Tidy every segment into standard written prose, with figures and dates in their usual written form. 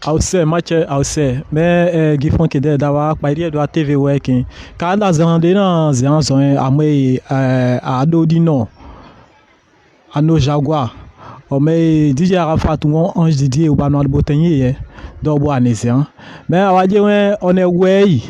Ausser, match Ausser. Mais Gifon qui est d'avoir parlé de la TV working. Quand on a zandé dans un zone à Dodino, à nos Jaguars. On met DJ Arafat ou Ange Didier ou Banoît de Botanier, d'Orbo Anésian. Mais on va dire on est way.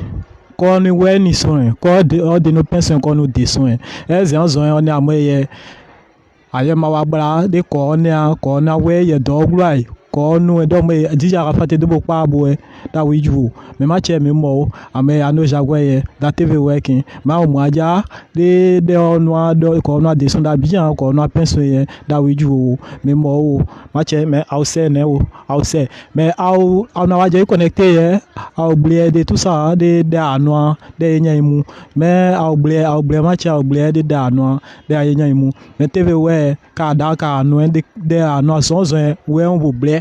Quand on est way ni soin. Quand on de nos pensions qu'on nous désoin. Et en zone on est à moi. Aye mawabla de corner way dogway. Quand nous donc DJ Arafat de beaucoup boy da we jou mais match me mo ame ano Jaguar da TV working ma o moaja de onwa do ko na de son da bien ko na pension da we jou me mo match me Ausser ne o Ausser mais na waje connecté au oublier de tout ça de anwa de nyaimu mais oublier match oublier de anwa de nyaimu mais TV we ka da ka no de anwa son we on oublier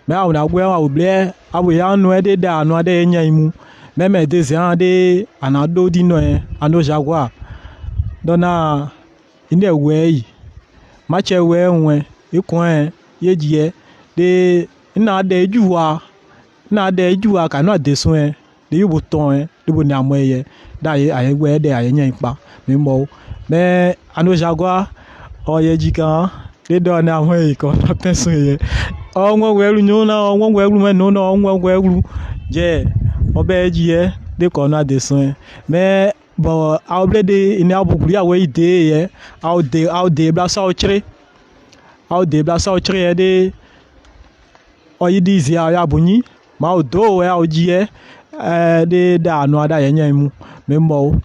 mais on a oublié aboya no de da no de nyaimu même des ans de anado dino ano Jaguar dona inde we match we nwe ikon yeje de na de juwa ka no de so de yubo ton de bo ni amoye da aye we de aye nyan pa me mo mais ano Jaguar oyeji kan de do na amoye ko na pension onwo welu nyona onwo welu me no onwo welu je obeji de corner de soin mais bon auble de ini abuguri awe ide ye au de bla sa ochre de oyidi zi ya bunyi ma odo we auji de da no ada yenyan mu me mo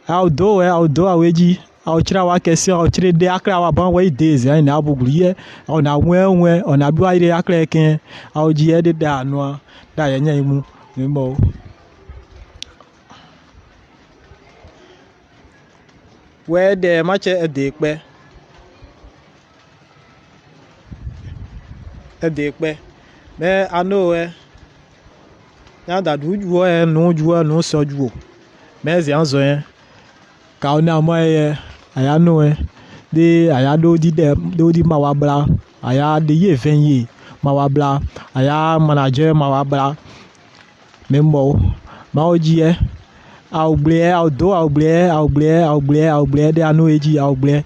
audo aweji auchira wa question auchire de akra wa ban we days ya na abuguri ona wenwe ona biwa ire akra ken auji de da no da yenyan mu me mo we de match de pe mais ano ya da du ju no so ju mais ze anzo ka ona mo aya no de aya do di mawabla aya de ye venye mawabla aya manager mawabla membo ma oji oublier de ano eji oublier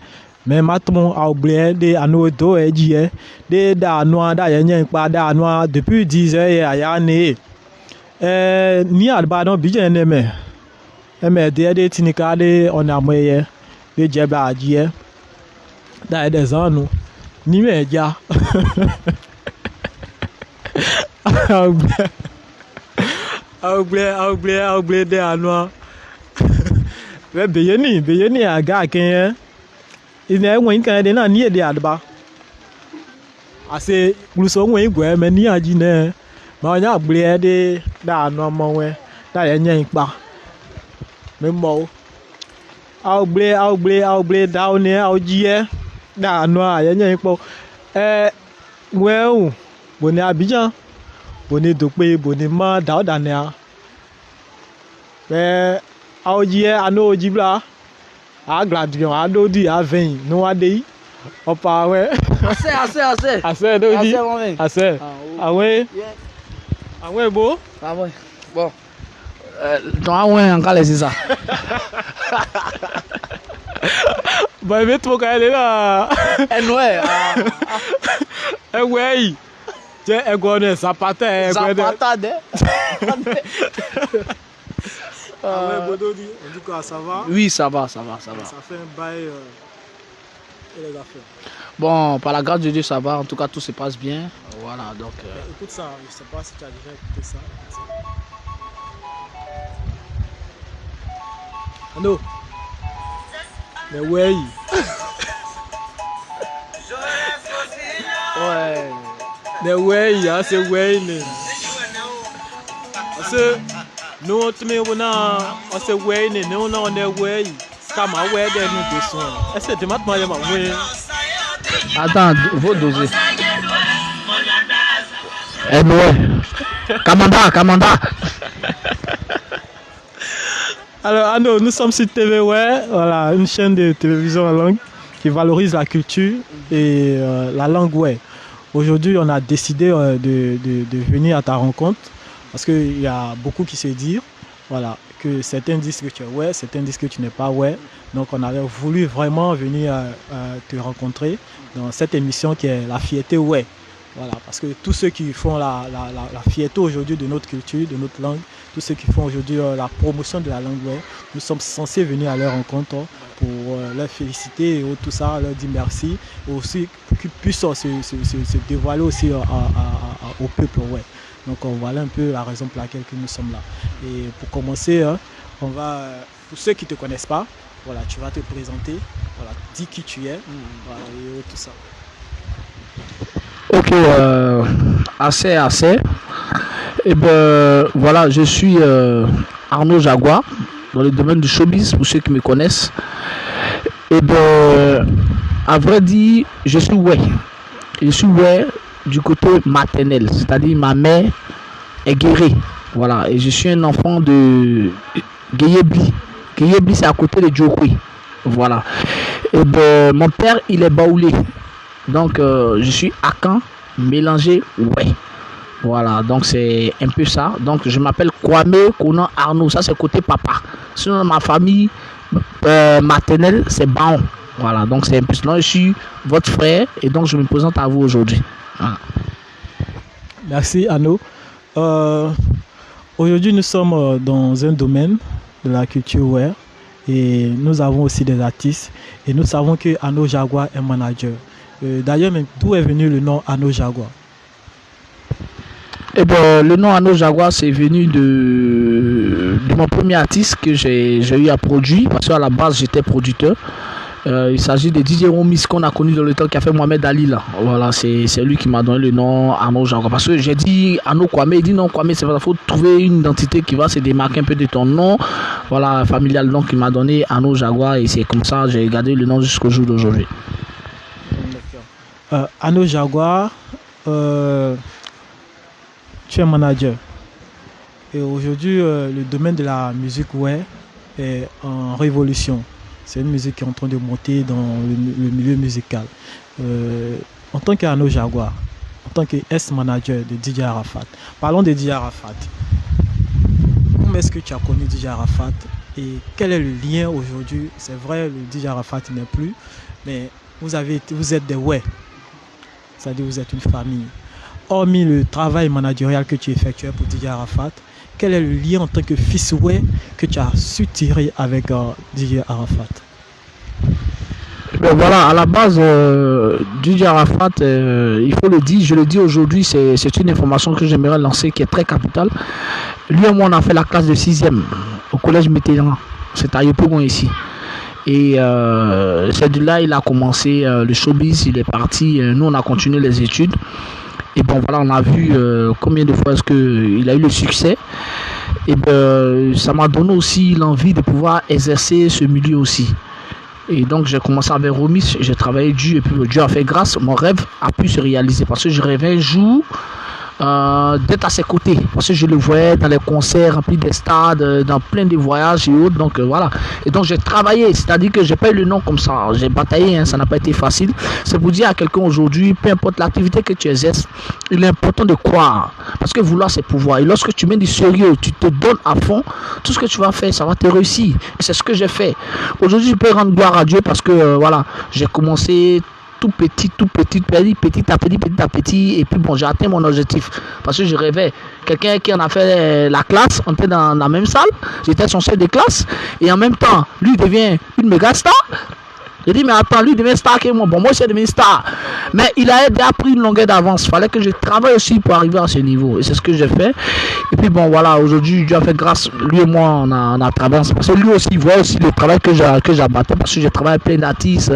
mais matmo oublier de ano do eji de da ano da yenyen pa da ano depuis 10 heures aya ne ni alba no bi je ne me de tinika de ona moye de jeba ajiye da de zanu ni meja oublier de ano we beyeni aga ken ina enwe kan de na ni de adba ase gluso nwe igwe me ni aji ne ma onya oublier de da ano mo we da yenyen pa me mo oublier down ne auji da ano yenyen po well boni Abidjan boni dope boni ma da ne auji ano oji bla a gladion a dodi a vin no ade opa we assez dodi assez awe bo bon ton awe encore c'est ça bah mais trop quand elle est là ouais je egone zapata de ouais Bododi en tout cas ça va oui ça va ça fait un bail et les affaires bon par la grâce de Dieu ça va en tout cas tout se passe bien voilà donc écoute ça je sais pas si tu as déjà écouté ça non mais ouais ouais mais ouais c'est ouais parce que nous tu me wona c'est ouais nous non on est ouais kama ouais de nous descend est-ce que tu m'as demandé ma ouais attends faut doser Kamanda. Alors, nous sommes sur TV voilà, une chaîne de télévision en langue qui valorise la culture et la langue aujourd'hui, on a décidé de venir à ta rencontre parce qu'il y a beaucoup qui se disent, voilà, que certains disent que tu es ouais, certains disent que tu n'es pas ouais. Donc, on avait voulu vraiment venir te rencontrer dans cette émission qui est La Fierté ouais. Voilà, parce que tous ceux qui font la fierté aujourd'hui de notre culture, de notre langue, tous ceux qui font aujourd'hui la promotion de la langue ouais, nous sommes censés venir à leur rencontre pour leur féliciter et tout ça, leur dire merci, et aussi pour qu'ils puissent se dévoiler aussi au peuple ouais. Donc voilà un peu la raison pour laquelle nous sommes là. Et pour commencer, on va, pour ceux qui ne te connaissent pas, voilà, tu vas te présenter, voilà, dis qui tu es, voilà, et tout ça. Ok, assez. Et ben voilà, je suis Arnaud Jaguar, dans le domaine du showbiz, pour ceux qui me connaissent. Et ben, à vrai dire, je suis ouais. Je suis ouais du côté maternel, c'est-à-dire ma mère est guérie. Voilà, et je suis un enfant de Guéyébli. Guéyébli, c'est à côté de Djokwe. Voilà. Et ben, mon père, il est baoulé. Donc, je suis Akan mélangé ouais. Voilà, donc c'est un peu ça. Donc, je m'appelle Kwame Konan Arnaud. Ça, c'est côté papa. Sinon, ma famille maternelle, c'est Baon. Voilà, donc c'est un peu ça. Je suis votre frère et donc je me présente à vous aujourd'hui. Voilà. Merci, Arnaud. Aujourd'hui, nous sommes dans un domaine de la culture ouais. Et nous avons aussi des artistes. Et nous savons que Arnaud Jaguar est manager. D'ailleurs, d'où est venu le nom Arnaud Jaguar? Eh ben, le nom Arnaud Jaguar, c'est venu de mon premier artiste que j'ai eu à produire, parce qu'à la base, j'étais producteur. Il s'agit de DJ Romis qu'on a connu dans le temps qui a fait Mohamed Ali là. Voilà, c'est lui qui m'a donné le nom Arnaud Jaguar. Parce que j'ai dit Arnaud Kwame, il dit non Kwame, c'est vrai, il faut trouver une identité qui va se démarquer un peu de ton nom. Voilà, familial, donc il m'a donné Arnaud Jaguar et c'est comme ça j'ai gardé le nom jusqu'au jour d'aujourd'hui. Arnaud Jaguar, tu es manager. Et aujourd'hui, le domaine de la musique ouais est en révolution. C'est une musique qui est en train de monter dans le milieu musical. En tant qu'Arnaud Jaguar, en tant que ex-manager de DJ Arafat, parlons de DJ Arafat. Comment est-ce que tu as connu DJ Arafat et quel est le lien aujourd'hui? C'est vrai, le DJ Arafat n'est plus, mais vous êtes des ouais. C'est-à-dire vous êtes une famille. Hormis le travail managérial que tu effectuais pour DJ Arafat, quel est le lien en tant que fils ouais que tu as su tirer avec DJ Arafat? Ben voilà, à la base, DJ Arafat, il faut le dire, je le dis aujourd'hui, c'est une information que j'aimerais lancer qui est très capitale. Lui et moi, on a fait la classe de 6e au collège Mitterrand. C'est à Yopougon ici. Et c'est de là il a commencé le showbiz, il est parti, nous on a continué les études. Et bon voilà, on a vu combien de fois est-ce qu'il a eu le succès. Et ben ça m'a donné aussi l'envie de pouvoir exercer ce milieu aussi. Et donc j'ai commencé avec Romis, j'ai travaillé dur et puis Dieu a fait grâce, mon rêve a pu se réaliser parce que je rêvais un jour d'être à ses côtés parce que je le voyais dans les concerts remplis des stades, dans plein de voyages et autres, donc voilà. Et donc j'ai travaillé, c'est-à-dire que j'ai pas eu le nom comme ça, j'ai bataillé, ça n'a pas été facile. C'est pour dire à quelqu'un aujourd'hui, peu importe l'activité que tu exerces, il est important de croire parce que vouloir c'est pouvoir. Et lorsque tu mets du sérieux, tu te donnes à fond, tout ce que tu vas faire, ça va te réussir. Et c'est ce que j'ai fait. Aujourd'hui je peux rendre gloire à Dieu parce que voilà, j'ai commencé tout petit à petit, et puis bon, j'ai atteint mon objectif parce que je rêvais quelqu'un qui en a fait la classe, on était dans la même salle, j'étais son chef de classe et en même temps lui devient une méga star. J'ai dit mais attends, lui devient star que moi, bon moi c'est devenu star, mais il a déjà pris une longueur d'avance, il fallait que je travaille aussi pour arriver à ce niveau et c'est ce que j'ai fait. Et puis bon voilà, aujourd'hui Dieu a fait grâce, lui et moi on a travaillé parce que lui aussi il voit aussi le travail que j'abattais parce que j'ai travaillé avec plein d'artistes.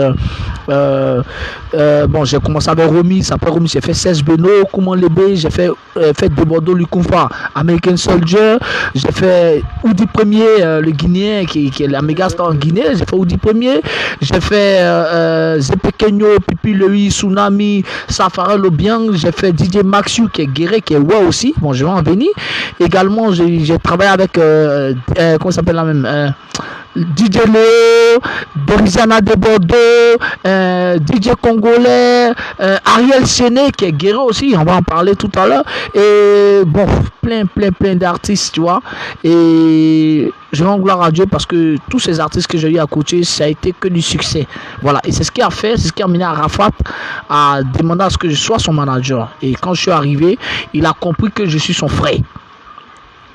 Bon j'ai commencé avec Romis, après Romis j'ai fait 16 Beno, Kouman Lebe, j'ai fait de Bordeaux Lukunfa, American Soldier, j'ai fait Oudi Premier, le Guinéen qui est la méga star en Guinée, j'ai fait Oudi Premier, j'ai fait Zepekenyo, Pipi Lui, Tsunami, Safari Lobiang, j'ai fait DJ Maxiu qui est guéri, qui est ouais aussi, bon je vais en venir. Également j'ai travaillé avec comment s'appelle la même DJ Léo, Dorizana de Bordeaux, DJ Congolais, Ariel Séné qui est guéri aussi, on va en parler tout à l'heure. Et bon, plein d'artistes, tu vois. Et je rends gloire à Dieu parce que tous ces artistes que j'ai eu à côté, ça a été que du succès. Voilà, et c'est ce qui a fait, c'est ce qui a mené Arafat à demander à ce que je sois son manager. Et quand je suis arrivé, il a compris que je suis son frère.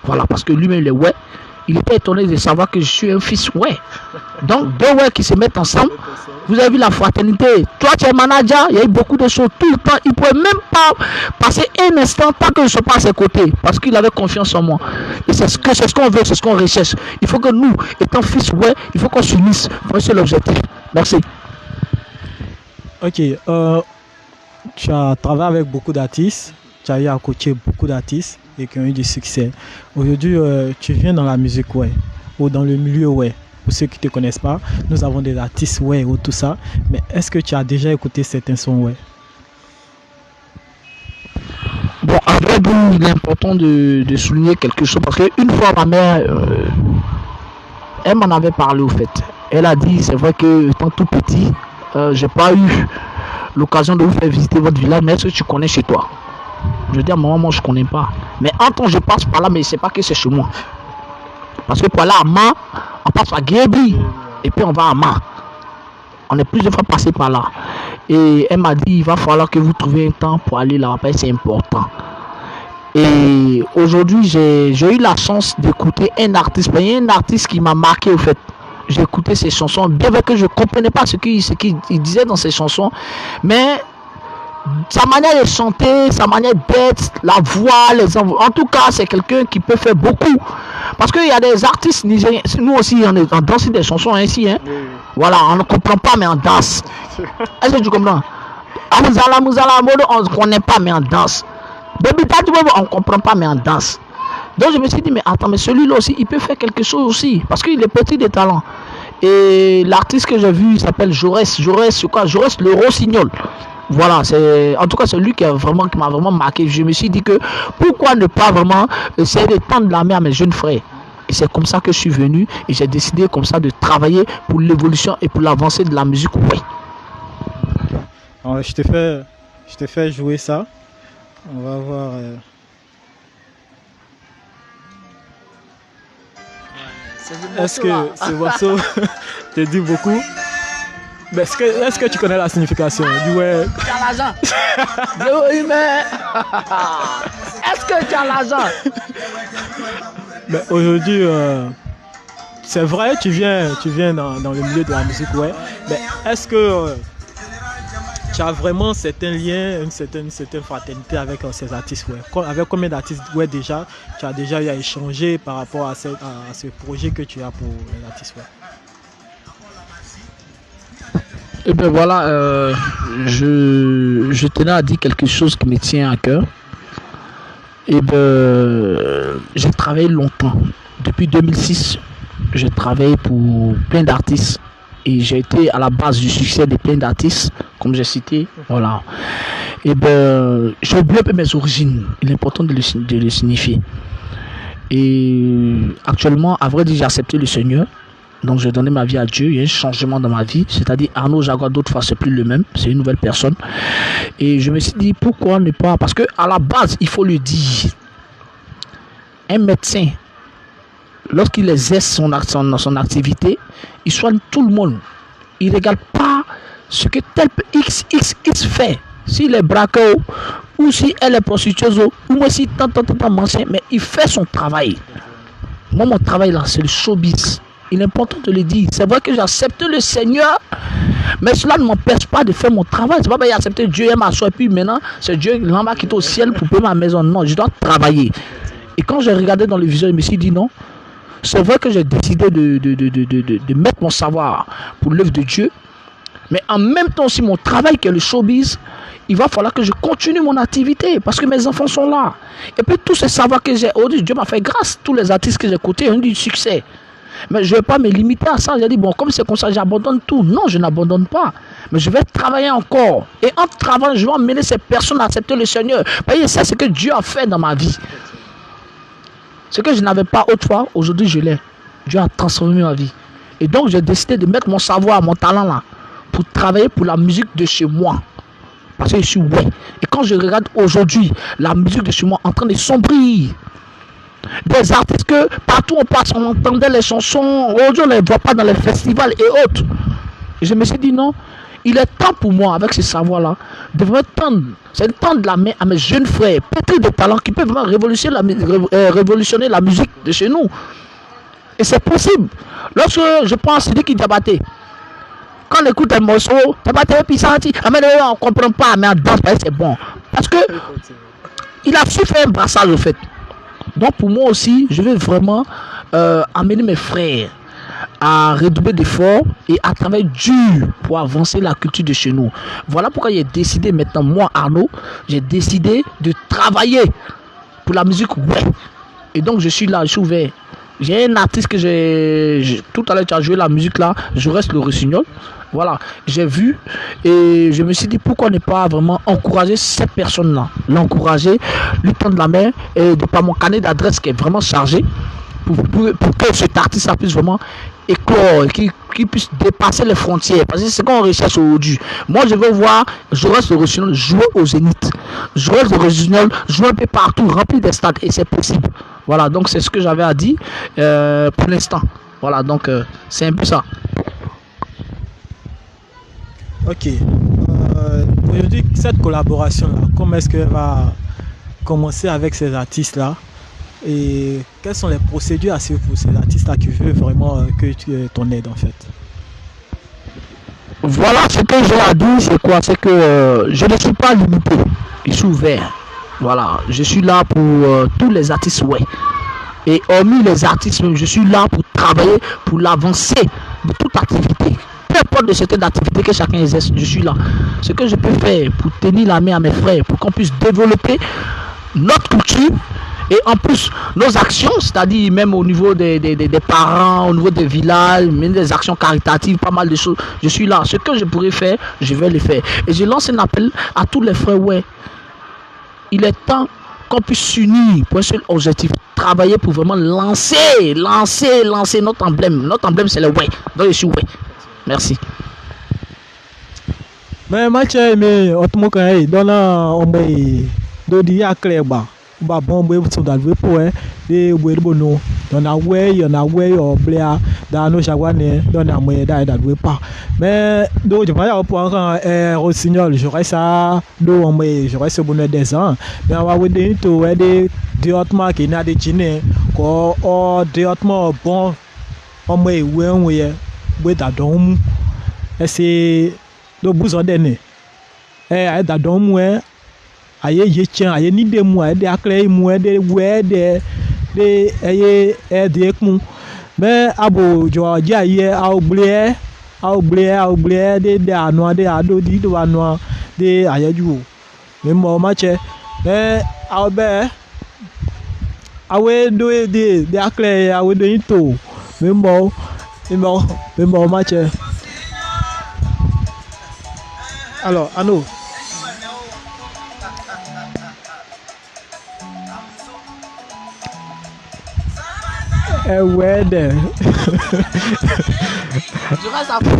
Voilà, parce que lui-même, il est ouais. Il était étonné de savoir que je suis un fils ouais. Donc, deux ouais qui se mettent ensemble. Vous avez vu la fraternité. Toi, tu es manager, il y a eu beaucoup de choses tout le temps. Il ne pouvait même pas passer un instant tant que je ne sois pas à ses côtés. Parce qu'il avait confiance en moi. Et c'est ce qu'on veut, c'est ce qu'on recherche. Il faut que nous, étant fils ouais, il faut qu'on s'unisse. C'est l'objectif. Merci. Ok, tu as travaillé avec beaucoup d'artistes. Tu as eu à coacher beaucoup d'artistes et qui ont eu du succès. Aujourd'hui, tu viens dans la musique ouais, ou dans le milieu ouais. Pour ceux qui ne te connaissent pas, nous avons des artistes ouais ou tout ça. Mais est-ce que tu as déjà écouté certains sons ouais? Bon, après, il est important de souligner quelque chose parce qu'une fois ma mère, elle m'en avait parlé au fait. Elle a dit, c'est vrai que étant tout petit, j'ai pas eu l'occasion de vous faire visiter votre village, mais est-ce que tu connais chez toi? Je dis à maman, moi je connais pas. Mais en temps je passe par là, mais je sais pas que c'est chez moi. Parce que pour aller à Ma, on passe à Guébri et puis on va à Ma. On est plusieurs fois passé par là. Et elle m'a dit, il va falloir que vous trouviez un temps pour aller là-bas, c'est important. Et aujourd'hui, j'ai eu la chance d'écouter un artiste. Il y a un artiste qui m'a marqué au fait. J'ai écouté ses chansons, bien que je ne comprenais pas ce qu'il disait dans ses chansons. Mais sa manière de chanter, sa manière d'être, la voix, en tout cas, c'est quelqu'un qui peut faire beaucoup. Parce qu'il y a des artistes nigériens, nous aussi, on danse des chansons ainsi. Hein. Voilà, on ne comprend pas, mais on danse. Est-ce que tu comprends? On ne connaît pas, mais on danse. Baby, on ne comprend pas, mais on danse. Donc je me suis dit, mais attends, mais celui-là aussi, il peut faire quelque chose aussi. Parce qu'il est petit de talent. Et l'artiste que j'ai vu, il s'appelle Jaurès le Rossignol. Voilà, c'est en tout cas c'est lui qui m'a vraiment marqué. Je me suis dit que pourquoi ne pas vraiment essayer de tendre la main à mes jeunes frères. Et c'est comme ça que je suis venu et j'ai décidé comme ça de travailler pour l'évolution et pour l'avancée de la musique. Oui. Alors, je te fais jouer ça. On va voir. Est-ce que ce morceau te dit beaucoup? Mais est-ce que tu connais la signification du ouais? Tu as l'argent. Est-ce que tu as l'argent? Mais aujourd'hui, c'est vrai, tu viens dans le milieu de la musique, ouais. Mais est-ce que tu as vraiment certains liens, une certaine fraternité avec ces artistes, ouais? Avec combien d'artistes, ouais, déjà, tu as déjà eu à échanger par rapport à ce projet que tu as pour les artistes, ouais? Et bien voilà, je tenais à dire quelque chose qui me tient à cœur. Et bien, j'ai travaillé longtemps. Depuis 2006, j'ai travaillé pour plein d'artistes. Et j'ai été à la base du succès de plein d'artistes, comme j'ai cité. Voilà. Et bien, j'ai oublié un peu mes origines. Il est important de le signifier. Et actuellement, à vrai dire, j'ai accepté le Seigneur. Donc j'ai donné ma vie à Dieu, il y a un changement dans ma vie, c'est-à-dire Arnaud Jaguar d'autres fois c'est plus le même, c'est une nouvelle personne. Et je me suis dit pourquoi ne pas, parce que à la base il faut le dire, un médecin, lorsqu'il exerce son activité, il soigne tout le monde. Il ne regarde pas ce que tel X fait. S'il est braqueur ou si elle est prostitueuse ou moi si tant machin, mais il fait son travail. Moi mon travail là c'est le showbiz. Il est important de le dire. C'est vrai que j'ai accepté le Seigneur, mais cela ne m'empêche pas de faire mon travail. C'est pas parce que j'ai accepté Dieu et m'assoit, et puis maintenant, c'est Dieu qui m'a quitté au ciel pour payer ma maison. Non, je dois travailler. Et quand j'ai regardé dans le viseur, je me suis dit non. C'est vrai que j'ai décidé de mettre mon savoir pour l'œuvre de Dieu, mais en même temps aussi mon travail qui est le showbiz, il va falloir que je continue mon activité parce que mes enfants sont là. Et puis tous ces savoirs que j'ai, aujourd'hui, Dieu m'a fait grâce. Tous les artistes que j'ai écoutés ont eu du succès. Mais je ne vais pas me limiter à ça. J'ai dit, bon, comme c'est comme ça, j'abandonne tout. Non, je n'abandonne pas. Mais je vais travailler encore. Et en travaillant, je vais emmener ces personnes à accepter le Seigneur. Voyez, c'est ce que Dieu a fait dans ma vie. Ce que je n'avais pas autrefois, aujourd'hui je l'ai. Dieu a transformé ma vie. Et donc, j'ai décidé de mettre mon savoir, mon talent là, pour travailler pour la musique de chez moi. Parce que je suis ouais. Et quand je regarde aujourd'hui la musique de chez moi en train de sombrer, des artistes que partout on passe, on entendait les chansons, aujourd'hui on ne les voit pas dans les festivals et autres. Et je me suis dit non, il est temps pour moi, avec ce savoir-là, de vraiment tendre la main à mes jeunes frères, pétris de talent, qui peuvent vraiment révolutionner la musique de chez nous. Et c'est possible. Lorsque je prends Sidiki Diabaté, quand on écoute un morceau, Diabaté puis senti, on ne comprend pas, mais en danse, c'est bon. Parce que il a su faire un brassage au fait. Donc pour moi aussi, je vais vraiment amener mes frères à redoubler d'efforts et à travailler dur pour avancer la culture de chez nous. Voilà pourquoi j'ai décidé maintenant, moi Arnaud, j'ai décidé de travailler pour la musique ouais. Et donc je suis là, je suis ouvert. J'ai un artiste que tout à l'heure tu as joué la musique là, je reste le Rossignol. Voilà, j'ai vu et je me suis dit pourquoi ne pas vraiment encourager cette personne-là, l'encourager, lui tendre la main et de par mon carnet d'adresse qui est vraiment chargé pour que cet artiste puisse vraiment éclore, qui puisse dépasser les frontières. Parce que c'est ce qu'on recherche aujourd'hui. Moi, je veux voir Jaurès le Rossignol jouer au Zénith. Jaurès le Rossignol jouer un peu partout, remplir des stades. Et c'est possible. Voilà, donc c'est ce que j'avais à dire pour l'instant. Voilà, donc c'est un peu ça. Ok. Aujourd'hui, cette collaboration-là, comment est-ce qu'elle va commencer avec ces artistes-là? Et quelles sont les procédures à suivre pour ces artistes-là qui veulent vraiment que tu ton aide en fait? Voilà, ce que j'ai à dire, c'est quoi? C'est que je ne suis pas limité. Je suis ouvert. Voilà, je suis là pour tous les artistes, ouais. Et hormis les artistes, je suis là pour travailler pour l'avancée de toute activité. Peu importe de certaines activités que chacun exerce, je suis là. Ce que je peux faire pour tenir la main à mes frères, pour qu'on puisse développer notre culture et en plus nos actions, c'est-à-dire même au niveau des parents, au niveau des villages, même des actions caritatives, pas mal de choses, je suis là. Ce que je pourrais faire, je vais le faire. Et je lance un appel à tous les frères, ouais. Il est temps qu'on puisse s'unir pour un seul objectif, travailler pour vraiment lancer notre emblème. Notre emblème, c'est le ouais. Donc je suis ouais. Merci. Mais match mais autrement quand dona on bay dodi ya kleba ba bombe so that we po de we bono dona we oblia da no jagwane dona mo da we pa mais do je pas pour quand Rossignol j'aurais ça do on bay j'aurais ce bonheur des ans mais on va we de to de diotma qui na de chine ko o diotma bon on bay we da dom ese do buzo dene ai da dom mu aye yechan aye ni de mu de akle mu de we de aye de ekmu me abo jo ja ye au ble de anu de ado di do anu de ayeju me mo ma che au be awe do de akle awe do into me mo ma che. Alors, Arnaud. Ouais, Je reste à fond.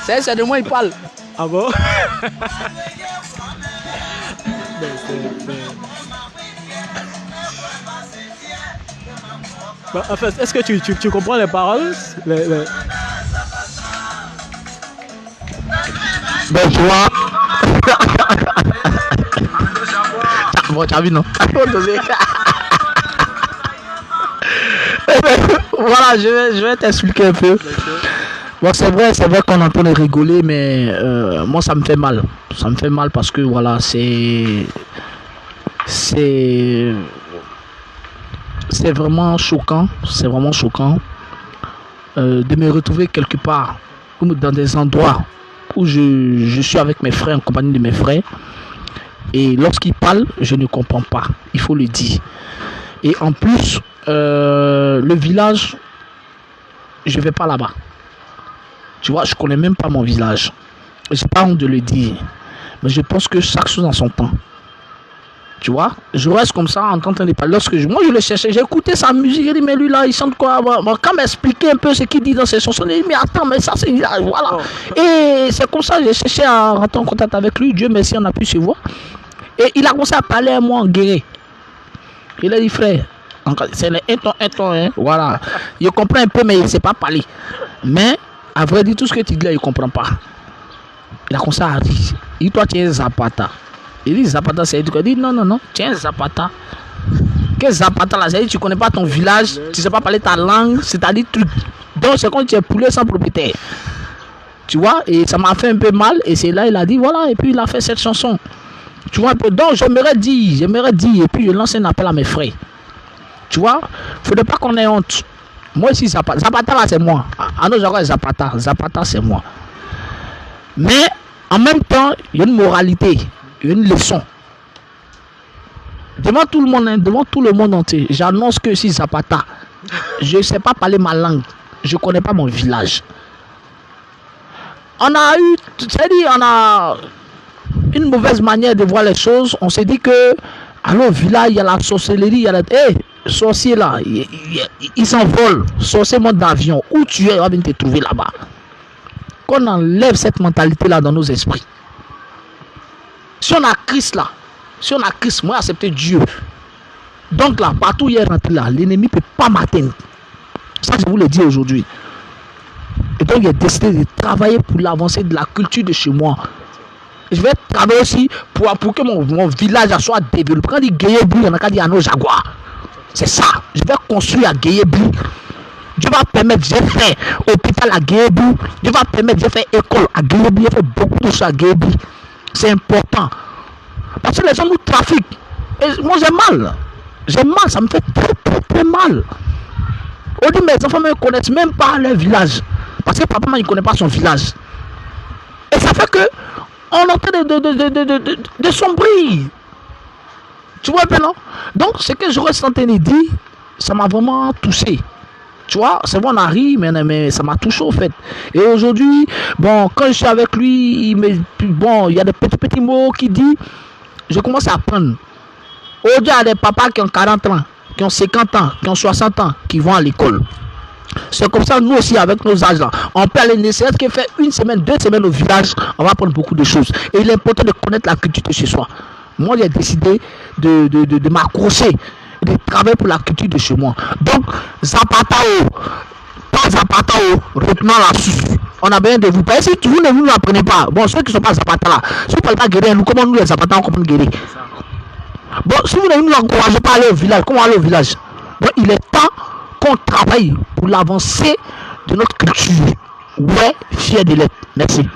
C'est de moi il parle. Ah bon? Bah, en fait, est-ce que tu comprends les paroles? Ben, tu vois. Bon, tu as vu, non? Voilà, je vais t'expliquer un peu. Bon, c'est vrai qu'on entend les rigoler, mais moi, ça me fait mal. Ça me fait mal parce que, voilà, c'est vraiment choquant. C'est vraiment choquant de me retrouver quelque part, ou dans des endroits où je suis avec mes frères, en compagnie de mes frères, et lorsqu'ils parlent, je ne comprends pas, il faut le dire. Et en plus, le village, je ne vais pas là-bas. Tu vois, je ne connais même pas mon village. Je n'ai pas honte de le dire, mais je pense que chaque chose en son temps. Tu vois, je reste comme ça en train de parler. Moi, je le cherchais, j'ai écouté sa musique, j'ai dit, mais lui là, il chante quoi? Quand m'expliquer un peu ce qu'il dit dans ses chansons, j'ai dit, mais attends, mais ça, c'est. Voilà. Et c'est comme ça, j'ai cherché à rentrer en contact avec lui. Dieu merci, on a pu se voir. Et il a commencé à parler à moi en guéré. Il a dit, frère, c'est un ton, hein. Voilà. Il comprend un peu, mais il ne sait pas parler. Mais, à vrai dire, tout ce que tu dis là, il ne comprend pas. Il a commencé à dire, il dit, toi, tu es un Zapata. Il dit Zapata, c'est du coup. Il dit non, tiens Zapata. Qu'est-ce que Zapata là? C'est-à-dire tu connais pas ton village, tu sais pas parler ta langue, c'est-à-dire truc. Donc c'est quand tu es poulet sans propriétaire. Tu vois, et ça m'a fait un peu mal, et c'est là il a dit voilà, et puis il a fait cette chanson. Tu vois un peu, donc j'aimerais dire, et puis je lance un appel à mes frères. Tu vois, faudrait pas qu'on ait honte. Moi ici, Zapata là c'est moi. À nos gens, Zapata c'est moi. Mais en même temps, il y a une moralité. Une leçon devant tout le monde, devant tout le monde entier. J'annonce que si Zapata, je ne sais pas parler ma langue, je ne connais pas mon village. On a une mauvaise manière de voir les choses. On s'est dit que au village il y a la sorcellerie, il y a la sorcier là, il s'envole, sorcier monte d'avion. Où tu es, on va venir te trouver là-bas. Qu'on enlève cette mentalité là dans nos esprits. Si on a Christ là, moi accepter Dieu. Donc là, partout où il est rentré là, l'ennemi ne peut pas m'atteindre. Ça, je vous le dis aujourd'hui. Et donc, j'ai décidé de travailler pour l'avancée de la culture de chez moi. Et je vais travailler aussi pour que mon village soit développé. Quand on dit Guéhébi, on a qu'à dire à nos jaguars. C'est ça. Je vais construire à Guéhébi. Dieu va permettre, j'ai fait hôpital à Guéhébi. Dieu va permettre, j'ai fait école à Guéhébi. J'ai fait beaucoup de choses à Guéhébi. C'est important. Parce que les gens nous trafiquent. Et moi j'ai mal. Ça me fait très mal. On dit mes enfants ne connaissent même pas leur village. Parce que papa il ne connaît pas son village. Et ça fait que on est en train de sombrer. Tu vois bien non? Donc ce que j'aurais senti dire, ça m'a vraiment touché. Tu vois, c'est bon, on arrive, mais ça m'a touché au fait. Et aujourd'hui, bon, quand je suis avec lui, il y a des petits mots qu'il dit, je commence à apprendre. Aujourd'hui, il y a des papas qui ont 40 ans, qui ont 50 ans, qui ont 60 ans, qui vont à l'école. C'est comme ça, nous aussi, avec nos âges là, on peut aller nécessaire qui fait 1 semaine, 2 semaines au village, on va apprendre beaucoup de choses. Et il est important de connaître la culture de chez soi. Moi, j'ai décidé de m'accrocher, de travailler pour la culture de chez moi. Donc, Zapatao, pas Zapatao, retenons la suite. On a besoin de vous. Parce que si vous ne nous apprenez pas, bon, ceux qui ne sont pas Zapata là, si vous ne parlez pas guérir, nous, comment nous les Zapata, on comprend guérir? Bon, si vous ne nous encouragez pas à aller au village, comment aller au village? Bon, il est temps qu'on travaille pour l'avancée de notre culture. Ouais, fier de l'être. Merci.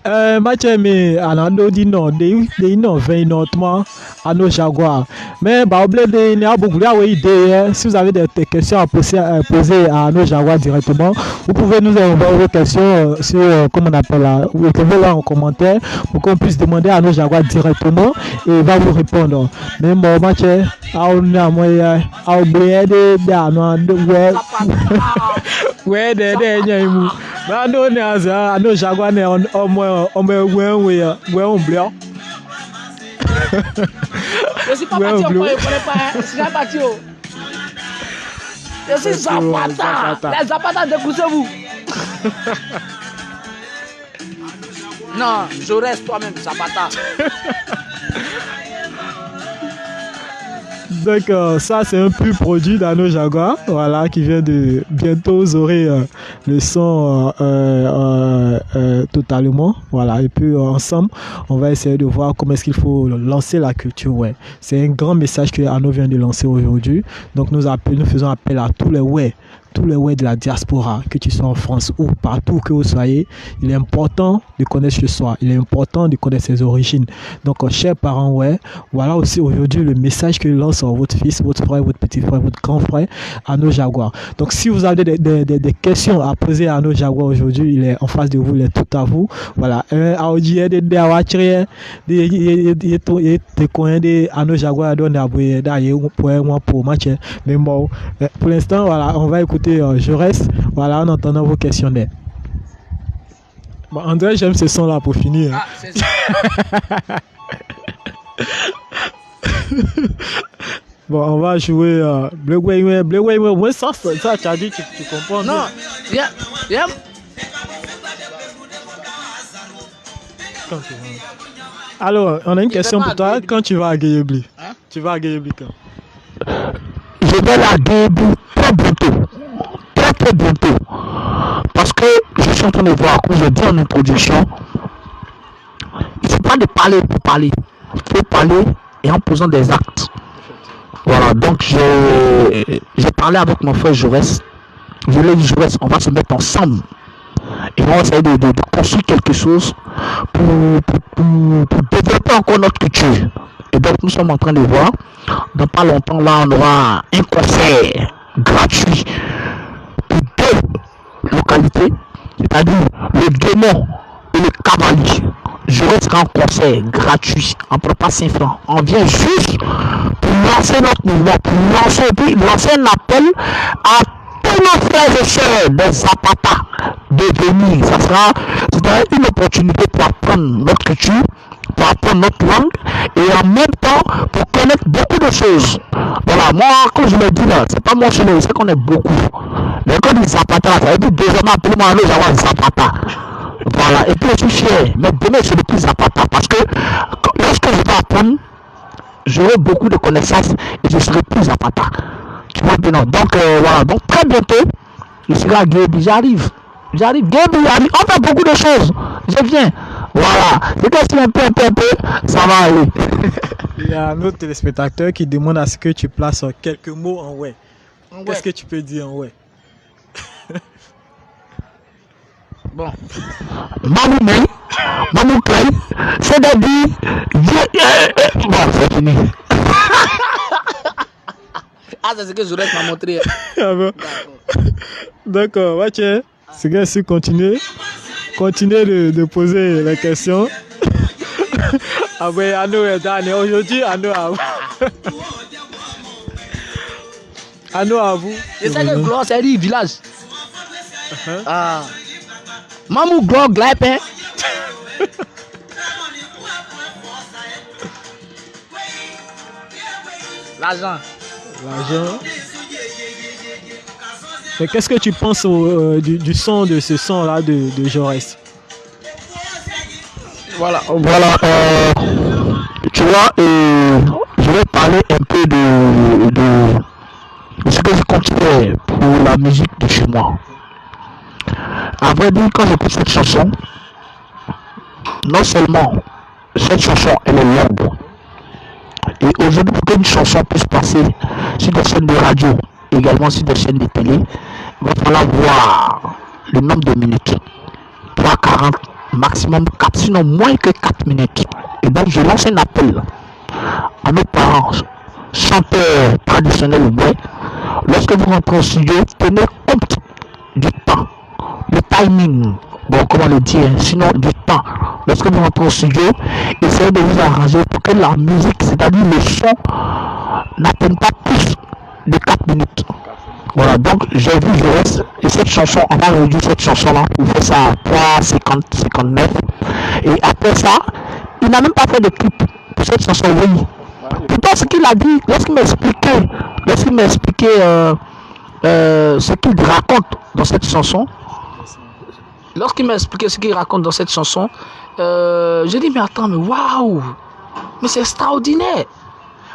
Mathieu, mais à l'endroit dit non, des non, 20 notamment à nos jaguars. Mais bah, il y a beaucoup d'idées. Si vous avez des questions à poser à nos jaguars directement, vous pouvez nous envoyer vos questions sur, comment on appelle là, vous écrivez là en commentaire pour qu'on puisse demander à nos jaguars directement et il va vous répondre. Mais bon, Mathieu, on a moyen à oublier de ouais, mais nos jaguars au moins on me on blanc. Je suis pas parti, on ne connaît pas. Je suis pas parti. Je suis Zapata. Les Zapata, découssez-vous. Non, je reste toi-même, Zapata. Donc ça c'est un pur produit d'Ano Jaguar, voilà, qui vient de bientôt vous aurez le son totalement, voilà, et puis ensemble on va essayer de voir comment est-ce qu'il faut lancer la culture. Ouais, c'est un grand message que Ano vient de lancer aujourd'hui. Donc nous faisons appel à tous les de la diaspora, que tu sois en France ou partout que vous soyez. Il est important de connaître chez soi, il est important de connaître ses origines. Donc chers parents, ouais, voilà aussi aujourd'hui le message que lance votre fils, votre frère, votre petit frère, votre grand frère à nos jaguars. Donc si vous avez des questions à poser à nos jaguars aujourd'hui, il est en face de vous, il est tout à vous. Voilà, mais bon, pour l'instant, voilà, on va écouter Je reste, voilà, en entendant vos questionnaires. Bon, André, j'aime ce son-là pour finir. Ah, c'est ça. Bon, on va jouer Bleu Way. Bleu Way, ouais, ça, tu as dit, tu comprends. Non, viens. Quand tu vas. Alors, on a une question pour toi. Quand tu vas à Guéébli? Hein? Tu vas à Guéébli quand? Je vais la Guéébli très bientôt. Très bientôt. Parce que je suis en train de voir, comme je dis en introduction, il ne faut pas de parler pour parler. Il faut parler et en posant des actes. Voilà, donc j'ai parlé avec mon frère Jaurès. Je lui ai dit, Jaurès, on va se mettre ensemble. Et on va essayer de construire quelque chose pour développer encore notre culture. Et donc nous sommes en train de voir. Dans pas longtemps, là, on aura un concert gratuit pour deux localités, c'est-à-dire le Guémont et le Cavalier. Je reste en concert gratuit, on ne prend pas 5 francs. On vient juste pour lancer notre mouvement, pour lancer un appel à tous nos frères et sœurs des Zapata de venir. Ça sera une opportunité pour apprendre notre culture, pour apprendre notre langue et en même temps pour connaître beaucoup de choses. Voilà, moi, comme je l'ai dit là, c'est pas moi seul, je sais qu'on est beaucoup. Mais quand les Zapata, ça veut dire deuxièmement, appelez-moi un autre Zapata. Voilà, et puis je suis fier. Mais demain, je ne plus Zapata parce que lorsque je vais apprendre, j'aurai beaucoup de connaissances et je serai plus Zapata. Tu vois maintenant. Donc, voilà. Donc, très bientôt, je serai à Guébi. J'arrive. Guébi, on fait beaucoup de choses. Je viens. Voilà. C'est que si un peu, ça va aller. Il y a un autre téléspectateur qui demande à ce que tu places quelques mots en ouais. Qu'est-ce que tu peux dire en ouais? Bon. Mamou Clay, c'est-à-dire, bon, c'est fini. Ah, c'est ce que Jaurès m'a montré. Ah bon? D'accord, Mathieu, c'est bien sûr continuer de poser les questions. Ah ouais, Anno est dernier. Aujourd'hui, Anno à vous. Anno à vous. Je sais que Gloire, c'est dit village. Ah. Mamou Gloire, Glaipin. L'argent. Mais qu'est-ce que tu penses du son de ce son-là de Jaurès? Voilà, tu vois, je vais parler un peu de ce que je compte faire pour la musique de chez moi. À vrai dire, quand j'écoute cette chanson, non seulement cette chanson elle est longue, et aujourd'hui pour qu'une chanson puisse passer sur des chaînes de radio, également sur des chaînes de télé, il va falloir voir le nombre de minutes. 3:40, maximum 4, sinon moins que 4 minutes. Et donc je lance un appel à nos parents, chanteurs traditionnels ou ouais, lorsque vous rentrez au studio, tenez compte du temps, le timing, bon comment le dire, sinon du temps. Lorsque vous rentrez au studio, essayez de vous arranger pour que la musique, c'est-à-dire le son, n'atteigne pas plus de 4 minutes. Voilà, donc j'ai vu Jaurès et cette chanson, on va réduire cette chanson-là, il fait ça à 3:59. Et après ça, il n'a même pas fait de clip pour cette chanson, oui. Pourtant, ce qu'il a dit, lorsqu'il m'expliquait ce qu'il raconte dans cette chanson, j'ai dit, mais attends, mais waouh, mais c'est extraordinaire.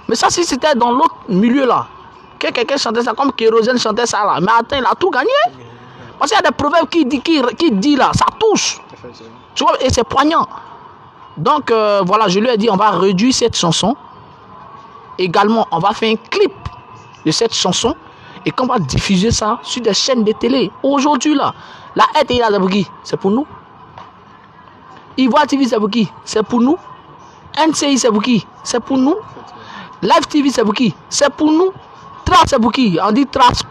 Mais ça, si c'était dans l'autre milieu là, que quelqu'un chantait ça comme Kérosène chantait ça là, mais attends, il a tout gagné. Parce qu'il y a des proverbes qui dit là, ça touche. Tu vois, et c'est poignant. Donc voilà, je lui ai dit, on va réduire cette chanson. Également, on va faire un clip de cette chanson et qu'on va diffuser ça sur des chaînes de télé. Aujourd'hui là, la RTI c'est pour qui? C'est pour nous. Ivoire TV c'est pour qui? C'est pour nous. NCI c'est pour qui? C'est pour nous. Live TV c'est pour qui? C'est pour nous. Trace c'est pour qui? On dit trace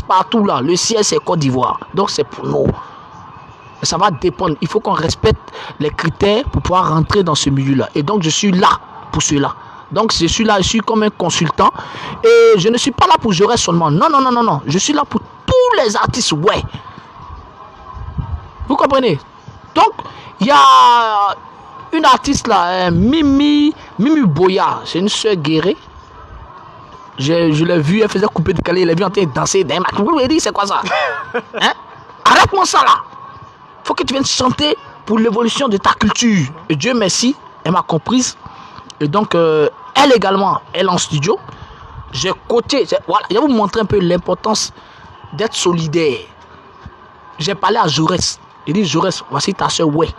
partout là. Le siège c'est Côte d'Ivoire. Donc c'est pour nous. Mais ça va dépendre. Il faut qu'on respecte les critères pour pouvoir rentrer dans ce milieu-là. Et donc je suis là pour cela. Donc je suis comme un consultant. Et je ne suis pas là pour Jaurès seulement. Non. Je suis là pour tous les artistes, ouais. Vous comprenez? Il y a une artiste là, Mimi Boya, c'est une soeur guérée. Je l'ai vue, elle faisait couper de calais, elle l'a vue en train de danser. Elle dit, c'est quoi ça? Hein? Arrête-moi ça là. Faut que tu viennes chanter pour l'évolution de ta culture. Et Dieu merci, elle m'a comprise. Et donc, elle également, elle est en studio. J'ai coaché, voilà, je vais vous montrer un peu l'importance d'être solidaire. J'ai parlé à Jaurès. Il dit, Jaurès, voici ta soeur, ouais.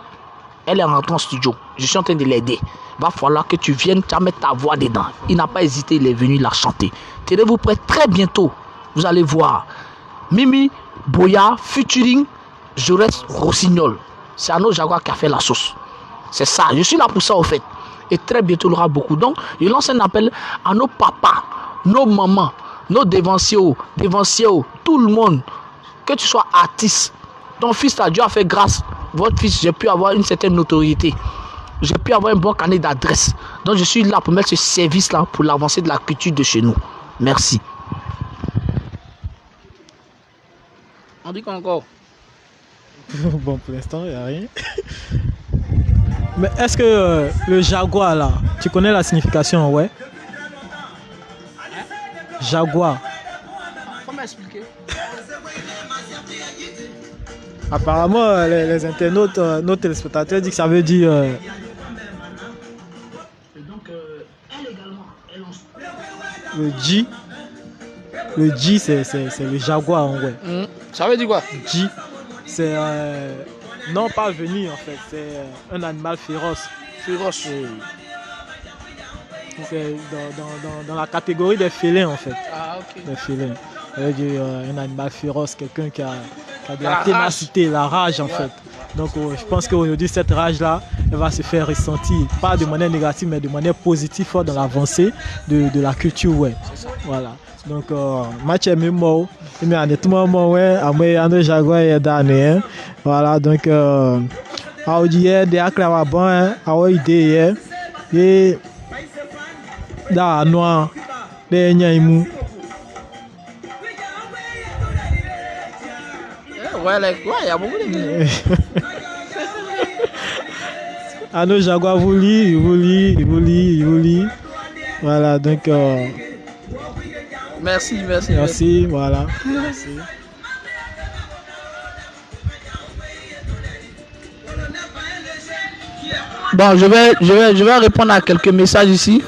Elle est rentrée en studio. Je suis en train de l'aider. Il va falloir que tu viennes, tu vas mettre ta voix dedans. Il n'a pas hésité, il est venu la chanter. Tenez-vous prêts très bientôt. Vous allez voir. Mimi Boya, featuring Jaurès Rossignol. C'est Arnaud Jaguar qui a fait la sauce. C'est ça. Je suis là pour ça, au fait. Et très bientôt, il y aura beaucoup. Donc, je lance un appel à nos papas, nos mamans, nos dévanciers, tout le monde. Que tu sois artiste. Ton fils, Dieu a fait grâce. Votre fils, j'ai pu avoir une certaine notoriété. J'ai pu avoir un bon carnet d'adresse. Donc, je suis là pour mettre ce service-là pour l'avancée de la culture de chez nous. Merci. On dit quoi encore? Bon, pour l'instant, il n'y a rien. Mais est-ce que le jaguar, là, tu connais la signification, ouais? Jaguar. Faut m'expliquer. Apparemment, les internautes, nos téléspectateurs disent que ça veut dire... Et donc, elle également, elle en... Le G, c'est le jaguar, en vrai. Ça veut dire quoi? G, c'est... non, pas venir, en fait. C'est un animal féroce. Féroce. C'est dans la catégorie des félins, en fait. Ah, ok. Des félins. Ça veut dire un animal féroce, quelqu'un qui a de la La ténacité, la rage, en fait. Donc, je pense qu'aujourd'hui, cette rage-là, elle va se faire ressentir, pas de manière négative, mais de manière positive dans l'avancée de la culture, ouais. Voilà. Donc, match est même mort. Mais honnêtement, ouais, à moi, Arnaud Jaguar est damné. Voilà, donc, à aujourd'hui, des acclamations bon, à idée, et dans la noix, des nyaimou. Ouais, il y a beaucoup de... Arnaud Jaguar vous lit. Voilà, donc... Merci, voilà. Merci. Bon, je vais répondre à quelques messages ici.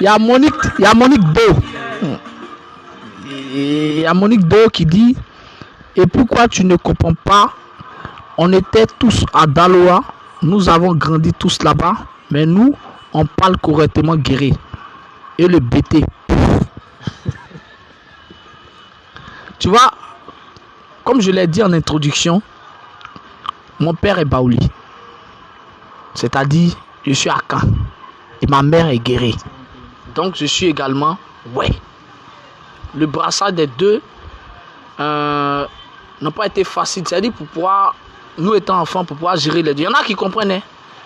Il y a Monique Do. Il y a Monique Do qui dit: et pourquoi tu ne comprends pas? On était tous à Daloa, nous avons grandi tous là-bas, mais nous, on parle correctement guéri. Et le BT. Tu vois, comme je l'ai dit en introduction, mon père est Baouli. C'est-à-dire, je suis à Caen. Et ma mère est guérie. Donc, je suis également, ouais. Le brassage des deux n'a pas été facile. C'est-à-dire, pour pouvoir, nous étant enfants, pour pouvoir gérer les deux. Il y en a qui comprennent,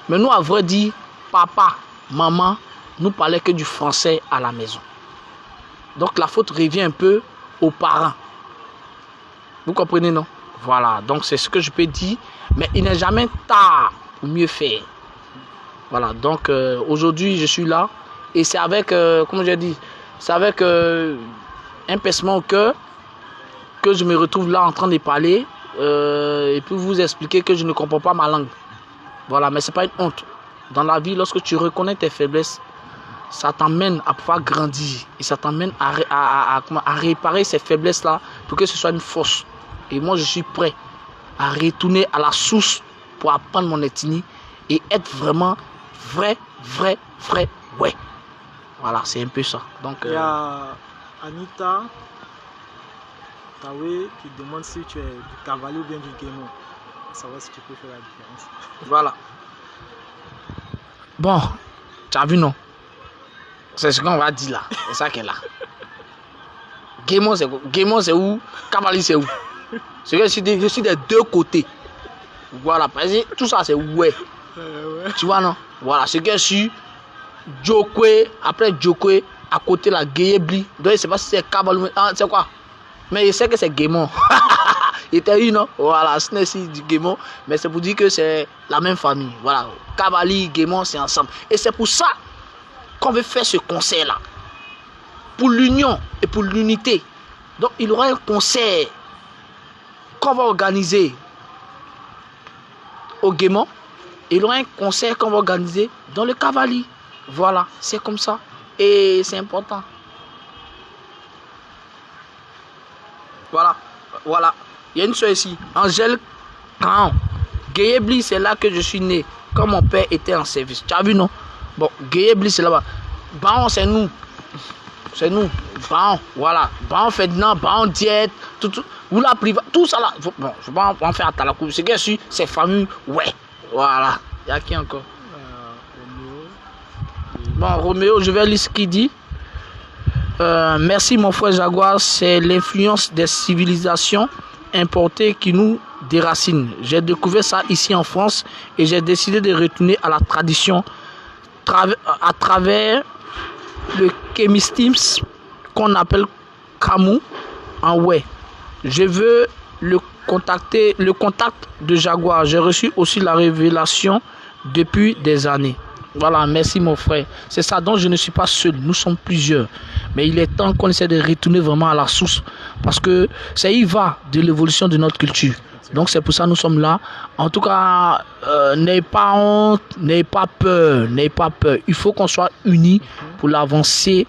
mais nous, à vrai dire, papa, maman, nous parlaient que du français à la maison. Donc, la faute revient un peu aux parents. Vous comprenez, non? Voilà, donc c'est ce que je peux dire. Mais il n'est jamais tard pour mieux faire. Voilà, donc aujourd'hui, je suis là. Et c'est avec, comment j'ai dit, c'est avec un pincement au cœur que je me retrouve là en train de parler. Et puis vous expliquer que je ne comprends pas ma langue. Voilà, mais ce n'est pas une honte. Dans la vie, lorsque tu reconnais tes faiblesses, ça t'emmène à pouvoir grandir. Et ça t'emmène à réparer ces faiblesses-là pour que ce soit une force. Et moi, je suis prêt à retourner à la source pour apprendre mon ethnie et être vraiment vrai, ouais. Voilà, c'est un peu ça. Donc, il y a Anita Tawe qui demande si tu es du cavalier ou bien du guémon. Savoir si tu peux faire la différence. Voilà. Bon, tu as vu, non? C'est ce qu'on va dire là. C'est ça qu'elle a. Guémon, c'est où? Cavalier, c'est où? C'est que je suis des deux côtés. Voilà, parce que tout ça, c'est ouais. Tu vois, non? Voilà, c'est que je suis Djokwe, après Djokwe, à côté la Guéyebli. Donc, je ne sais pas si c'est cavalier. Ah, c'est quoi? Mais je sais que c'est Guémon. Il était une, voilà, ce n'est pas du Guémon, mais c'est pour dire que c'est la même famille. Voilà, Cavali, Guémon, c'est ensemble. Et c'est pour ça qu'on veut faire ce concert-là. Pour l'union et pour l'unité. Donc, il y aura un concert qu'on va organiser au Guémon. Et il y aura un concert qu'on va organiser dans le Cavali. Voilà, c'est comme ça. Et c'est important. Voilà, voilà. Il y a une soeur ici, Angèle Cahan. Guéébli, c'est là que je suis né. Quand mon père était en service. Tu as vu, non? Bon, Guéébli, c'est là-bas. Baon, c'est nous. C'est nous. Baon, voilà. Baon Ferdinand, Baon Diète, tout. Ou la private, tout ça là. Bon, je ne vais pas en faire à Talakou. C'est que sûr, c'est famille, ouais. Voilà. Il y a qui encore? Bon, Roméo, je vais lire ce qu'il dit. Merci mon frère Jaguar, c'est l'influence des civilisations importées qui nous déracinent. J'ai découvert ça ici en France et j'ai décidé de retourner à la tradition à travers le kémistisme qu'on appelle Kamou en ouais. Je veux le contact de Jaguar. J'ai reçu aussi la révélation depuis des années. Voilà, merci mon frère. C'est ça, donc je ne suis pas seul, nous sommes plusieurs. Mais il est temps qu'on essaie de retourner vraiment à la source. Parce que ça y va de l'évolution de notre culture. Donc c'est pour ça que nous sommes là. En tout cas, n'ayez pas honte, n'ayez pas peur, n'ayez pas peur. Il faut qu'on soit unis pour l'avancée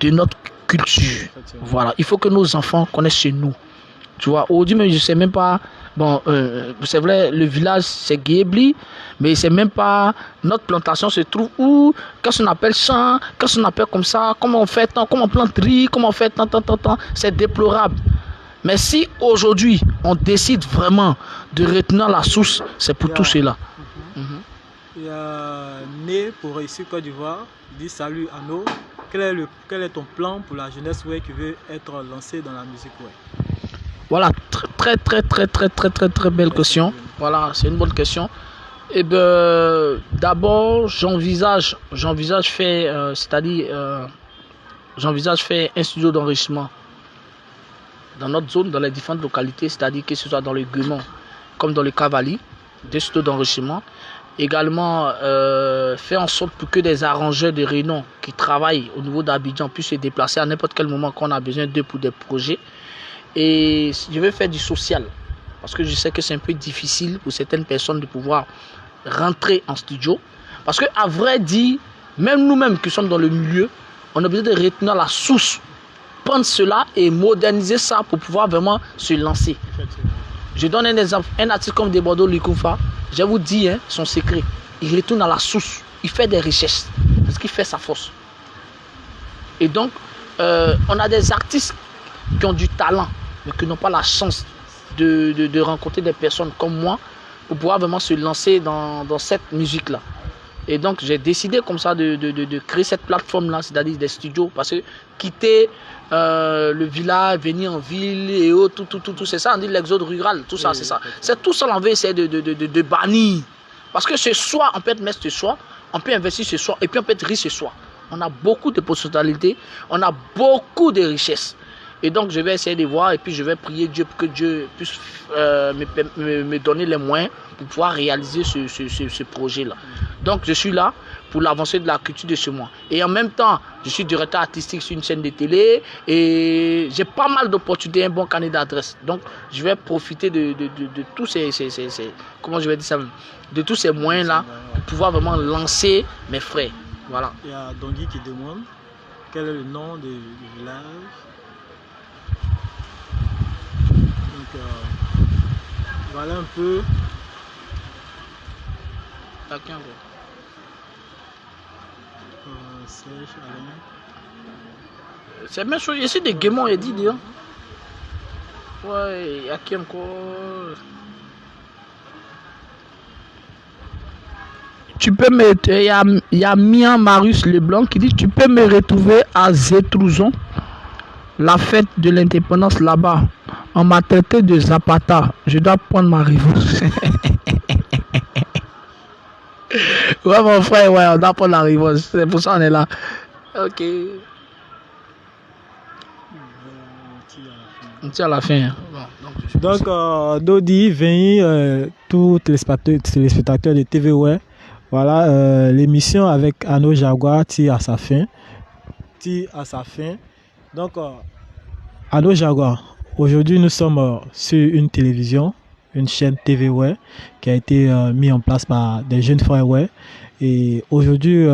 de notre culture. Voilà, il faut que nos enfants connaissent chez nous. Tu vois, aujourd'hui, mais je ne sais même pas. Bon, c'est vrai, le village, c'est Guébli, mais c'est même pas. Notre plantation se trouve où? Qu'est-ce qu'on appelle champ? Qu'est-ce qu'on appelle comme ça? Comment on fait tant? Comment on plante riz? Comment on fait tant? C'est déplorable. Mais si aujourd'hui, on décide vraiment de retenir la source, c'est pour tout cela. Il y a Né pour réussir Côte d'Ivoire. Il dit salut Anno. Quel est ton plan pour la jeunesse ouais, qui veut être lancée dans la musique ouais? Voilà, très belle question. Voilà, c'est une bonne question. Et ben, d'abord, j'envisage faire, j'envisage faire un studio d'enrichissement dans notre zone, dans les différentes localités, c'est-à-dire que ce soit dans le Guémon comme dans le Cavali, des studios d'enrichissement. Également, faire en sorte pour que des arrangeurs de réunions qui travaillent au niveau d'Abidjan puissent se déplacer à n'importe quel moment qu'on a besoin d'eux pour des projets. Et je vais faire du social parce que je sais que c'est un peu difficile pour certaines personnes de pouvoir rentrer en studio. Parce qu'à vrai dire, même nous-mêmes qui sommes dans le milieu, on a besoin de retenir la source, prendre cela et moderniser ça pour pouvoir vraiment se lancer. Je donne un exemple, un artiste comme Debordo Likoufa, je vous dis hein, son secret, il retourne à la source, il fait des richesses parce qu'il fait sa force. Et donc, on a des artistes qui ont du talent, mais qui n'ont pas la chance de rencontrer des personnes comme moi pour pouvoir vraiment se lancer dans cette musique-là. Et donc, j'ai décidé comme ça de créer cette plateforme-là, c'est-à-dire des studios, parce que quitter le village, venir en ville et autres, tout, c'est ça, on dit l'exode rural, tout ça, c'est ça. C'est tout ça, on veut essayer de bannir. Parce que ce soir, on peut être maître ce soir, on peut investir ce soir, et puis on peut être riche ce soir. On a beaucoup de potentialités, on a beaucoup de richesses. Et donc, je vais essayer de voir et puis je vais prier Dieu pour que Dieu puisse me donner les moyens pour pouvoir réaliser ce projet-là. Donc, je suis là pour l'avancée de la culture de ce mois. Et en même temps, je suis directeur artistique sur une chaîne de télé et j'ai pas mal d'opportunités, un bon carnet d'adresse. Donc, je vais profiter de tous comment je vais dire ça, de tous ces moyens-là pour pouvoir vraiment lancer mes frères. Voilà. Il y a Dongui qui demande quel est le nom du village. Donc, voilà un peu. C'est même chose ici des Guémons, il dit. Ouais, il y a qui encore? Tu peux me. Il y a Mian Marius Leblanc qui dit tu peux me retrouver à Zétrouzon, la fête de l'indépendance là-bas. On m'a traité de Zapata. Je dois prendre ma revanche. Ouais, mon frère, ouais, on doit prendre la revanche. C'est pour ça qu'on est là. Ok. On tire à la fin. Hein. Donc, Dodi, Veni, tous les téléspectateurs de TVWay, voilà, l'émission avec Anno Jaguar tire à sa fin. Donc, Anno Jaguar, aujourd'hui nous sommes sur une télévision, une chaîne TVWay qui a été mise en place par des jeunes frères Way. Et aujourd'hui,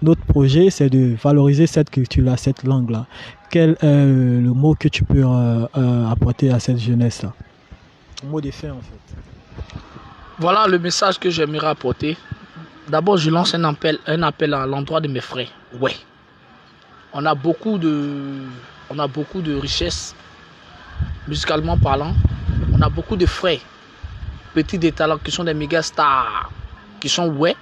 notre projet, c'est de valoriser cette culture-là, cette langue-là. Quel est le mot que tu peux apporter à cette jeunesse-là? Le mot de fin, en fait. Voilà le message que j'aimerais apporter. D'abord, je lance un appel à l'endroit de mes frères. Ouais. On a beaucoup de richesses, musicalement parlant. On a beaucoup de frères, petits des talents qui sont des méga stars, qui sont ouais.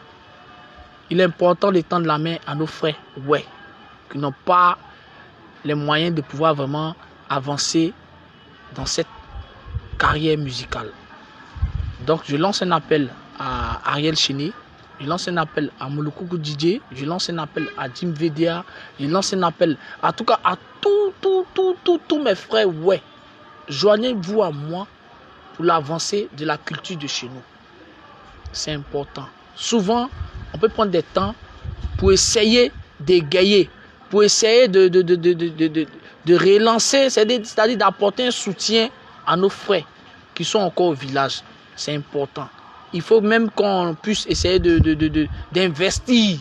Il est important de tendre la main à nos frères, ouais, qui n'ont pas les moyens de pouvoir vraiment avancer dans cette carrière musicale. Donc, je lance un appel à Ariel Chéné, je lance un appel à Molokougou DJ, je lance un appel à Jim Vedia, je lance un appel à tout cas à tous mes frères, ouais. Joignez-vous à moi pour l'avancée de la culture de chez nous. C'est important. Souvent, on peut prendre des temps pour essayer d'égayer, pour essayer de relancer, c'est-à-dire d'apporter un soutien à nos frères qui sont encore au village. C'est important. Il faut même qu'on puisse essayer d'investir,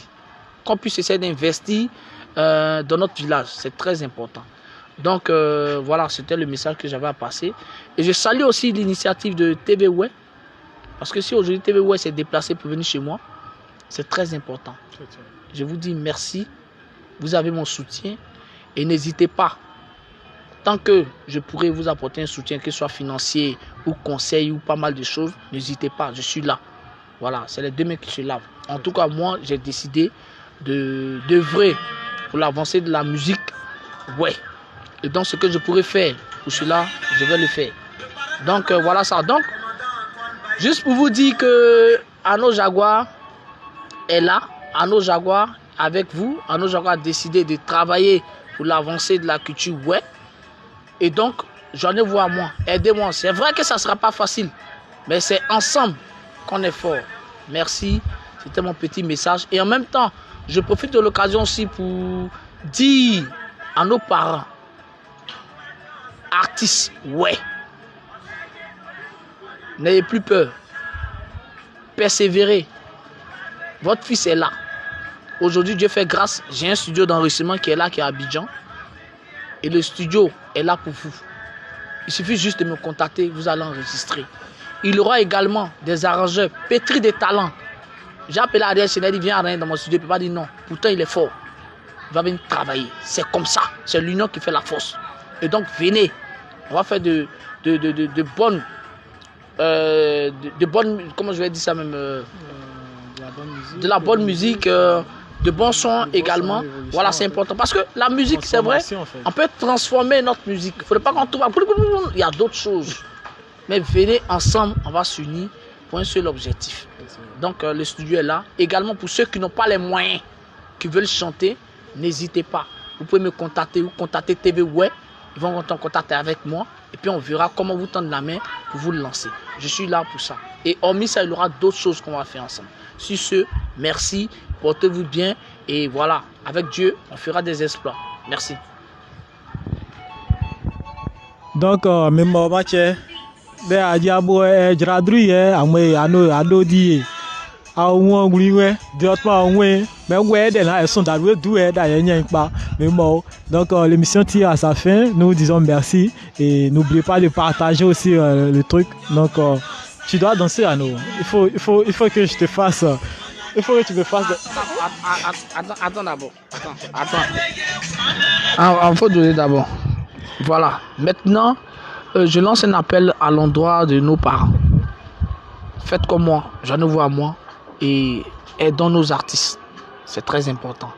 dans notre village. C'est très important. Donc voilà, c'était le message que j'avais à passer. Et je salue aussi l'initiative de TVWay. Parce que si aujourd'hui TVWay s'est déplacé pour venir chez moi, c'est très important. Je vous dis merci. Vous avez mon soutien. Et n'hésitez pas. Tant que je pourrais vous apporter un soutien, que ce soit financier ou conseil ou pas mal de choses, n'hésitez pas. Je suis là. Voilà, c'est les deux mains qui se lavent. En tout cas, moi, j'ai décidé d'œuvrer pour l'avancée de la musique. Ouais. Et donc, ce que je pourrais faire pour cela, je vais le faire. Donc, voilà ça. Donc, juste pour vous dire que Anno Jaguar est là. Anno Jaguar avec vous. Anno Jaguar a décidé de travailler pour l'avancée de la culture ouais. Et donc, joignez-vous à moi. Aidez-moi. C'est vrai que ça ne sera pas facile. Mais c'est ensemble qu'on est fort. Merci. C'était mon petit message. Et en même temps, je profite de l'occasion aussi pour dire à nos parents, artistes, ouais. N'ayez plus peur. Persévérez. Votre fils est là. Aujourd'hui, Dieu fait grâce. J'ai un studio d'enregistrement qui est là, qui est à Abidjan. Et le studio est là pour vous. Il suffit juste de me contacter, vous allez enregistrer. Il y aura également des arrangeurs pétris de talents. J'ai appelé Ariel Chéné, il vient arranger dans mon studio, il ne peut pas dire non. Pourtant, il est fort. Il va venir travailler. C'est comme ça. C'est l'union qui fait la force. Et donc, venez. On va faire de bonnes... comment je vais dire ça même de la bonne musique, de bons sons également. Voilà, c'est important. Parce que la musique, c'est vrai, on peut transformer notre musique. Il ne faudrait pas qu'on trouve... Il y a d'autres choses. Mais venez ensemble, on va s'unir pour un seul objectif. Donc, le studio est là. Également, pour ceux qui n'ont pas les moyens, qui veulent chanter, n'hésitez pas. Vous pouvez me contacter ou contacter TVWay. Ils vont rentrer en contact avec moi. Et puis, on verra comment vous tendre la main pour vous lancer. Je suis là pour ça. Et hormis ça, il y aura d'autres choses qu'on va faire ensemble. Sur ce, merci. Portez-vous bien. Et voilà, avec Dieu, on fera des exploits. Merci. Donc, même match, ben à diabo jradru amwe ano di awon guriwe directement onwe mais ouais de là elles sont dans le doué d'ailleurs pas mais bon donc l'émission tire à sa fin. Nous disons merci et n'oubliez pas de partager aussi le truc. Donc tu dois danser à nous. Il faut que je te fasse il faut que tu me fasses attends d'abord. Attends. Il faut donner d'abord. Voilà. Maintenant, je lance un appel à l'endroit de nos parents. Faites comme moi, j'en vois à moi et aidons nos artistes. C'est très important.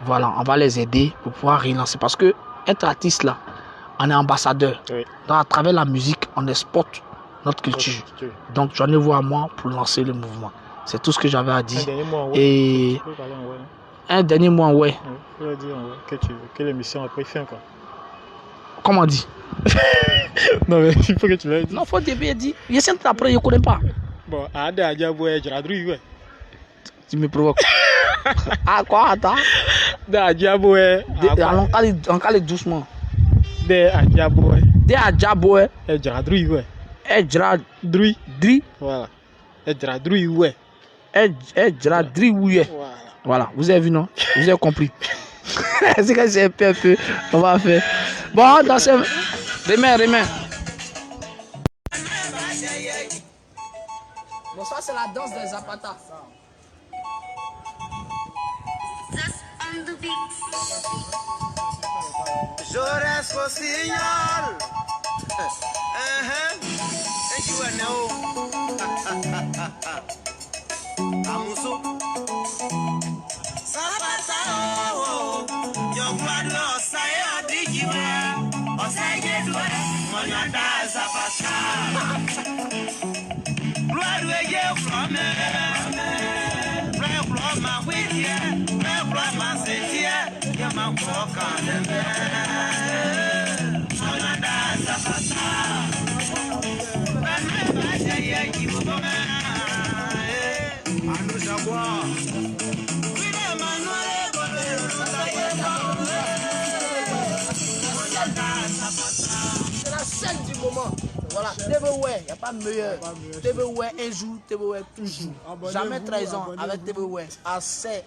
Voilà, on va les aider pour pouvoir relancer. Parce que être artiste là, on est ambassadeur. Oui. Donc à travers la musique, on exporte notre culture. Oui. Donc j'en vois à moi pour lancer le mouvement. C'est tout ce que j'avais à dire. Un dernier mot, ouais. Tu peux dire que l'émission a pris fin quoi. comment on dit? Non, mais il faut que tu me dises. Non, faut bien dire. Je sais après, je ne connais pas. Bon, Ade Adjaboué, Jradru, Tu me provoques. Ah, quoi, attends? De Adjaboué, On calme doucement. de Adjaboué, De Adjaboué, Jradru, Dri. voilà. Jradru, Dri, oui. voilà. Voilà, vous avez vu, non? Vous avez compris. C'est que c'est un peu. On va faire. Bon, dans ce. Remets. Bon, ça, c'est la danse des Zapata. Jores Fosignol. Et tu es néo. Amuso. Zapata, oh, your blood loss, I did you. Or say, get away. Monada Zapata. Blood will get from me. Pray from my way here. Pray from my city. Get my walk on the man. Monada Zapata. Remember, say, you go, man. I know Jaguar. C'est la scène du moment. Voilà, TVWare, il n'y a pas meilleur. TVWare un jour, TVWare toujours. Jamais trahison avec TVWare. Assez.